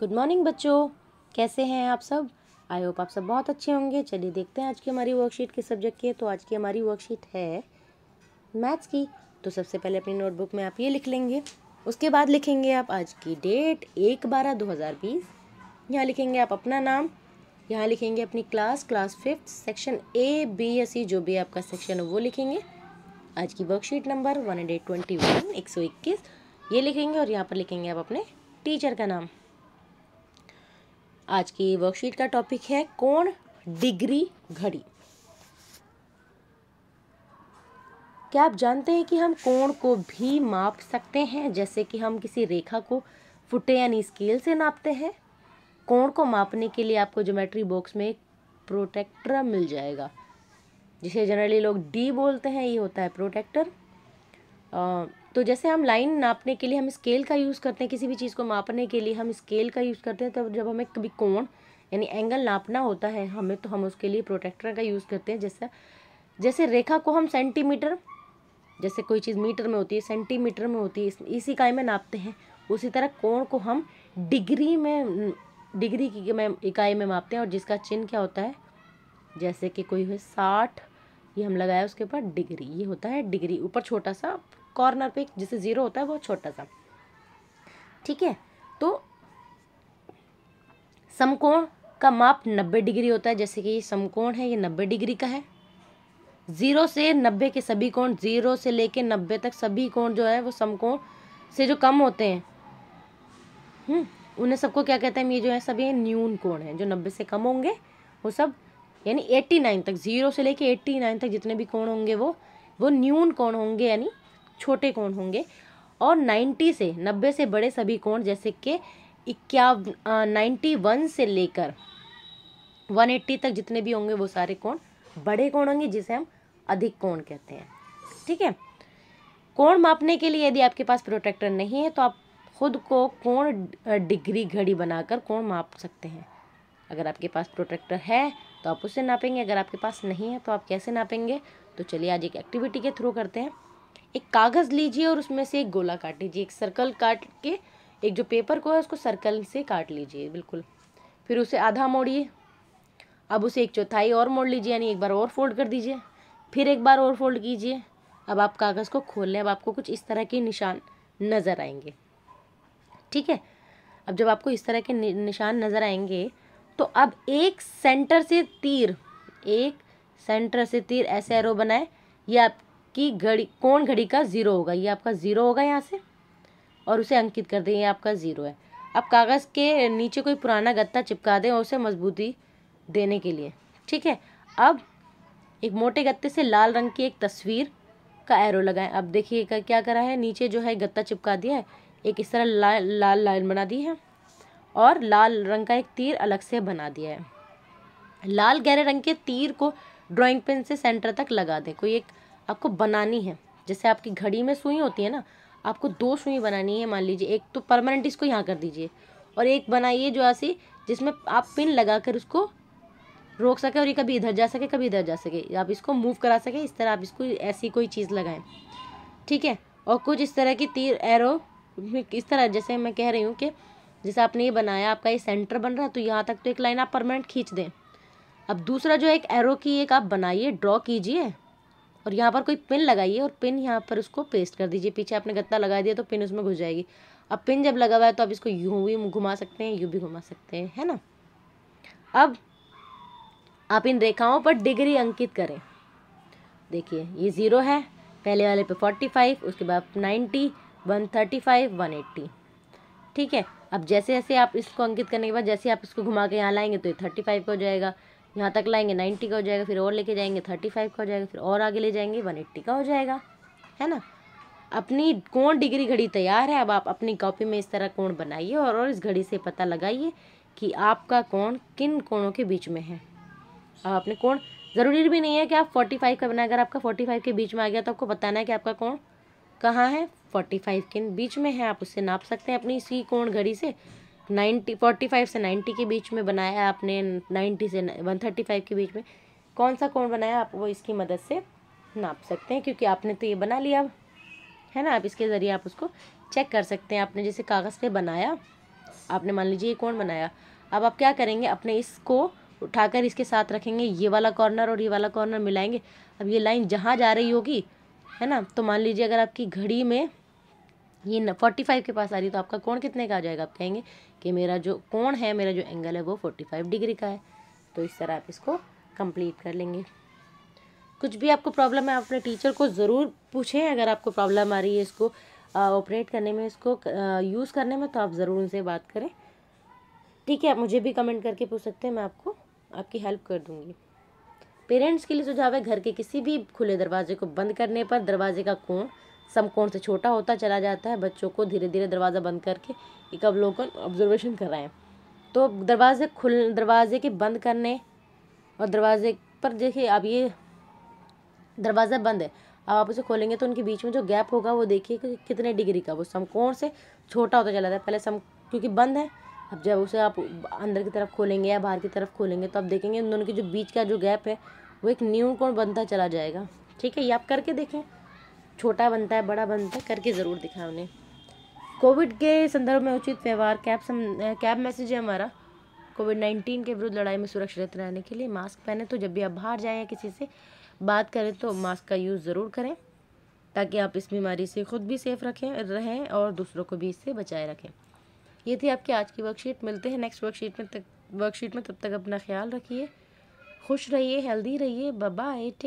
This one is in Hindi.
गुड मॉर्निंग बच्चों, कैसे हैं आप सब। आई होप आप सब बहुत अच्छे होंगे। चलिए देखते हैं आज की हमारी वर्कशीट किस सब्जेक्ट की है। तो आज की हमारी वर्कशीट है मैथ्स की। तो सबसे पहले अपनी नोटबुक में आप ये लिख लेंगे, उसके बाद लिखेंगे आप आज की डेट 1/12/2020। यहाँ लिखेंगे आप अपना नाम, यहाँ लिखेंगे अपनी class 5th section A, B या C, जो भी आपका सेक्शन है वो लिखेंगे। आज की वर्कशीट नंबर 121 121 ये लिखेंगे और यहाँ पर लिखेंगे आप अपने टीचर का नाम। आज की वर्कशीट का टॉपिक है कोण, डिग्री, घड़ी। क्या आप जानते हैं कि हम कोण को भी माप सकते हैं, जैसे कि हम किसी रेखा को फुटे यानी स्केल से नापते हैं। कोण को मापने के लिए आपको ज्योमेट्री बॉक्स में एक प्रोट्रैक्टर मिल जाएगा, जिसे जनरली लोग डी बोलते हैं। ये होता है प्रोट्रैक्टर। तो जैसे हम लाइन नापने के लिए हम स्केल का यूज़ करते हैं, किसी भी चीज़ को मापने के लिए हम स्केल का यूज़ करते हैं। तब जब हमें कभी कोण यानी एंगल नापना होता है हमें, तो हम उसके लिए प्रोट्रैक्टर का यूज़ करते हैं। जैसे रेखा को हम सेंटीमीटर, जैसे कोई चीज़ मीटर में होती है सेंटीमीटर में होती है, इसी इकाई में नापते हैं, उसी तरह कोण को हम डिग्री की इकाई में मापते हैं। और जिसका चिन्ह क्या होता है, जैसे कि कोई है 60, ये हम लगाया उसके ऊपर डिग्री, ये होता है डिग्री। ऊपर छोटा सा कॉर्नर पे जिसे 0 होता है वो छोटा सा, ठीक है। तो समकोण का माप 90 डिग्री होता है। जैसे कि ये समकोण है, ये 90 डिग्री का है। 0 से 90 के सभी कोण, 0 से लेके 90 तक सभी कोण जो है वो समकोण से जो कम होते हैं उन्हें सबको क्या कहते हैं, ये जो है सभी न्यून कोण है। जो 90 से कम होंगे वो सब, यानी 89 तक, 0 से लेके 89 तक जितने भी कोण होंगे वो न्यून कोण होंगे, यानी छोटे कोण होंगे। और 90 से बड़े सभी कोण, जैसे कि 91 से लेकर 180 तक जितने भी होंगे वो सारे कोण बड़े कोण होंगे, जिसे हम अधिक कोण कहते हैं, ठीक है। कोण मापने के लिए यदि आपके पास प्रोट्रैक्टर नहीं है तो आप खुद को कोण डिग्री घड़ी बनाकर कोण माप सकते हैं। अगर आपके पास प्रोट्रैक्टर है तो आप उससे नापेंगे, अगर आपके पास नहीं है तो आप कैसे नापेंगे। तो चलिए आज एक एक्टिविटी के थ्रू करते हैं। एक कागज़ लीजिए और उसमें से एक गोला काट लीजिए, एक सर्कल काट के, एक जो पेपर को है उसको सर्कल से काट लीजिए बिल्कुल। फिर उसे आधा मोड़िए, अब उसे 1/4 और मोड़ लीजिए, यानी एक बार और फोल्ड कर दीजिए, फिर एक बार और फोल्ड कीजिए। अब आप कागज़ को खोल लें, अब आपको कुछ इस तरह के निशान नज़र आएंगे, ठीक है। अब जब आपको इस तरह के निशान नज़र आएंगे तो अब एक सेंटर से तीर ऐसे एरो बनाए। ये आपकी कोण घड़ी का 0 होगा, ये आपका 0 होगा यहाँ से, और उसे अंकित कर दें, ये आपका 0 है। अब कागज़ के नीचे कोई पुराना गत्ता चिपका दें और उसे मजबूती देने के लिए, ठीक है। अब एक मोटे गत्ते से लाल रंग की एक तस्वीर का एरो लगाएं। अब देखिए क्या करा है, नीचे जो है गत्ता चिपका दिया है, एक इस तरह लाल लाइन बना दी है और लाल रंग का एक तीर अलग से बना दिया है। लाल गहरे रंग के तीर को ड्राइंग पेन से सेंटर तक लगा दें। कोई एक आपको बनानी है, जैसे आपकी घड़ी में सुई होती है ना, आपको 2 सुई बनानी है। मान लीजिए एक तो परमानेंट इसको यहाँ कर दीजिए, और एक बनाइए जो ऐसी जिसमें आप पिन लगाकर उसको रोक सके, और ये कभी इधर जा सके कभी इधर जा सके, आप इसको मूव करा सके, इस तरह आप इसको ऐसी कोई चीज़ लगाएं, ठीक है। और कुछ इस तरह की तीर एरो इस तरह, जैसे मैं कह रही हूँ कि जैसे आपने ये बनाया, आपका ये सेंटर बन रहा है, तो यहाँ तक तो एक लाइन आप परमानेंट खींच दें। अब दूसरा जो एक एरो की एक आप बनाइए, ड्रॉ कीजिए, और यहाँ पर कोई पिन लगाइए और पिन यहाँ पर उसको पेस्ट कर दीजिए। पीछे आपने गत्ता लगा दिया तो पिन उसमें घुस जाएगी। अब पिन जब लगा हुआ है तो आप इसको यूँ भी घुमा सकते हैं, यूँ भी घुमा सकते हैं, है ना। अब आप इन रेखाओं पर डिग्री अंकित करें। देखिए ये 0 है, पहले वाले पे 45, उसके बाद 90, 135, 180, ठीक है। अब जैसे जैसे आप इसको अंकित करने के बाद जैसे आप इसको घुमा के यहाँ लाएंगे तो ये 35 का हो जाएगा, यहाँ तक लाएंगे 90 का हो जाएगा, फिर और लेके जाएंगे 35 का हो जाएगा, फिर और आगे ले जाएंगे 180 का हो जाएगा, है ना। अपनी कोण डिग्री घड़ी तैयार है। अब आप अपनी कॉपी में इस तरह कोण बनाइए और इस घड़ी से पता लगाइए कि आपका कोण किन कोणों के बीच में है। अब अपने कोण, ज़रूरी भी नहीं है कि आप 45 का बनाए, अगर आपका 45 के बीच में आ गया तो आपको बताना है कि आपका कोण कहाँ है, 45 के बीच में है। आप उससे नाप सकते हैं अपनी इसी कोण घड़ी से। 45 से 90 के बीच में बनाया आपने, 90 से 135 के बीच में कौन सा कोण बनाया, आप वो इसकी मदद से नाप सकते हैं, क्योंकि आपने तो ये बना लिया अब, है ना। आप इसके ज़रिए आप उसको चेक कर सकते हैं, आपने जैसे कागज़ पे बनाया आपने मान लीजिए ये कोण बनाया। अब आप क्या करेंगे, अपने इसको उठाकर इसके साथ रखेंगे, ये वाला कॉर्नर और ये वाला कॉर्नर मिलाएंगे। अब ये लाइन जहाँ जा रही होगी, है ना, तो मान लीजिए अगर आपकी घड़ी में ये 45 के पास आ रही है तो आपका कोण कितने का आ जाएगा। आप कहेंगे कि मेरा जो कोण है, मेरा जो एंगल है वो 45 डिग्री का है। तो इस तरह आप इसको कंप्लीट कर लेंगे। कुछ भी आपको प्रॉब्लम है आप अपने टीचर को ज़रूर पूछें। अगर आपको प्रॉब्लम आ रही है इसको ऑपरेट करने में, इसको यूज़ करने में, तो आप ज़रूर उनसे बात करें। ठीक है, आप मुझे भी कमेंट करके पूछ सकते हैं, मैं आपको आपकी हेल्प कर दूँगी। पेरेंट्स के लिए सुझाव है, घर के किसी भी खुले दरवाजे को बंद करने पर दरवाजे का कोण समकोण से छोटा होता चला जाता है। बच्चों को धीरे धीरे दरवाज़ा बंद करके एक अवलोकन ऑब्जर्वेशन कराएं। तो दरवाजे के बंद करने और दरवाजे पर देखिए, अब ये दरवाज़ा बंद है, अब आप उसे खोलेंगे तो उनके बीच में जो गैप होगा वो देखिए कि कितने डिग्री का, वो समकोण से छोटा होता चला जाता है। पहले क्योंकि बंद है, अब जब उसे आप अंदर की तरफ खोलेंगे या बाहर की तरफ खोलेंगे तो आप देखेंगे उन दोनों के जो बीच का जो गैप है वो एक न्यू कोण बनता चला जाएगा। ठीक है, ये आप करके देखें, छोटा बनता है, बड़ा बनता है, करके ज़रूर दिखाएं उन्हें। कोविड के संदर्भ में उचित व्यवहार कैब मैसेज है हमारा। कोविड-19 के विरुद्ध लड़ाई में सुरक्षित रहने के लिए मास्क पहने। तो जब भी आप बाहर जाएं या किसी से बात करें तो मास्क का यूज़ ज़रूर करें, ताकि आप इस बीमारी से खुद भी सेफ रहें और दूसरों को भी इससे बचाए रखें। ये थी आपकी आज की वर्कशीट। मिलते हैं नेक्स्ट वर्कशीट में। तब तक अपना ख्याल रखिए, खुश रहिए, हेल्दी रहिए। Bye bye, take